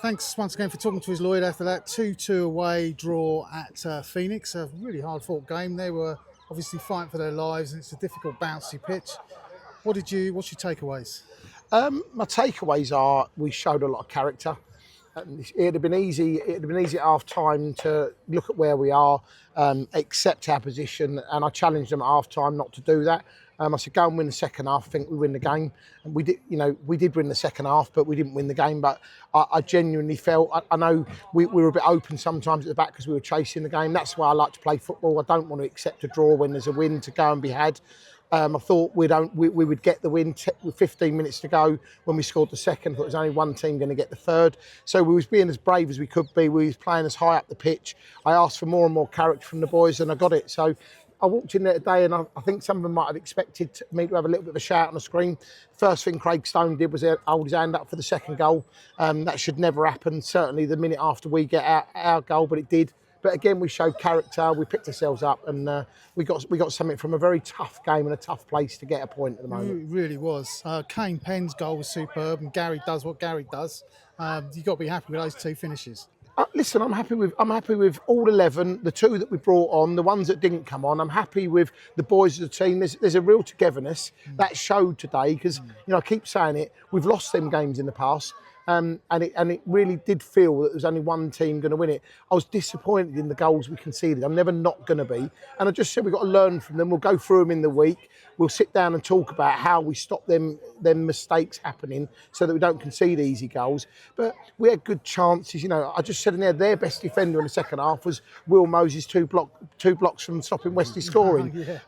Thanks once again for talking to us, Lloyd. After that 2-2 away draw at Phoenix, a really hard-fought game. They were obviously fighting for their lives, and it's a difficult, bouncy pitch. What's your takeaways? My takeaways are we showed a lot of character. It'd have been easy. It'd have been easy at half time to look at where we are, accept our position, and I challenged them at half time not to do that. I said, go and win the second half. I think we win the game, and we did. We did win the second half, but we didn't win the game. But I genuinely felt. I know we were a bit open sometimes at the back because we were chasing the game. That's why I like to play football. I don't want to accept a draw when there's a win to go and be had. I thought we would get the win with 15 minutes to go when we scored the second. I thought there was only one team going to get the third. So we was being as brave as we could be. We was playing as high up the pitch. I asked for more and more character from the boys and I got it. So I walked in there today and I think some of them might have expected me to have a little bit of a shout on the screen. First thing Craig Stone did was hold his hand up for the second goal. That should never happen, certainly the minute after we get our goal, but it did. But again, we showed character, we picked ourselves up and we got something from a very tough game and a tough place to get a point at the moment. It really was. Kane Penn's goal was superb and Gary does what Gary does. You've got to be happy with those two finishes. Listen, I'm happy with all 11, the two that we brought on, the ones that didn't come on. I'm happy with the boys of the team. There's a real togetherness that showed today because I keep saying it. We've lost them games in the past. And it really did feel that there was only one team going to win it. I was disappointed in the goals we conceded. I'm never not going to be. And I just said we've got to learn from them. We'll go through them in the week. We'll sit down and talk about how we stop them mistakes happening so that we don't concede easy goals. But we had good chances. I just said in there, their best defender in the second half was Will Moses, two blocks from stopping Wesley scoring. Yeah.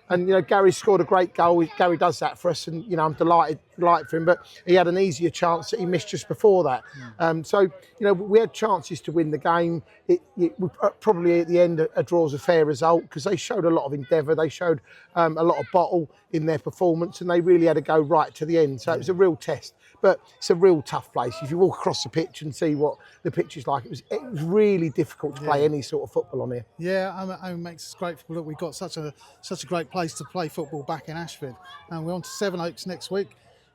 And Gary scored a great goal. Gary does that for us, and I'm delighted for him. But he had an easier chance that he missed just before that. So we had chances to win the game. Probably at the end a draw's a fair result because they showed a lot of endeavour. They showed a lot of bottle in their performance, and they really had to go right to the end. So it was a real test. But it's a real tough place. If you walk across the pitch and see what the pitch is like, it was really difficult to play any sort of football on here. Yeah, it makes us grateful that we've got such a great place to play football back in Ashford. And we're on to Sevenoaks next week.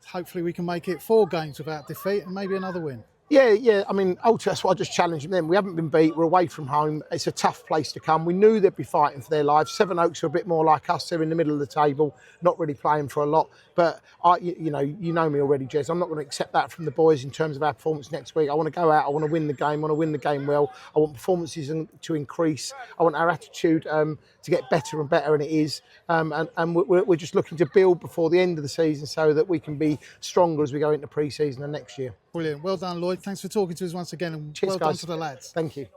Hopefully we can make it 4 games without defeat and maybe another win. Yeah. I mean, ultimately, that's what I just challenged them. We haven't been beat. We're away from home. It's a tough place to come. We knew they'd be fighting for their lives. Sevenoaks are a bit more like us. They're in the middle of the table, not really playing for a lot. But you know me already, Jez. I'm not going to accept that from the boys in terms of our performance next week. I want to go out. I want to win the game. I want to win the game well. I want performances to increase. I want our attitude to get better and better, and it is. And we're just looking to build before the end of the season so that we can be stronger as we go into pre-season and next year. Brilliant. Well done, Lloyd. Thanks for talking to us once again, and Cheers, well guys. done to the lads. Thank you.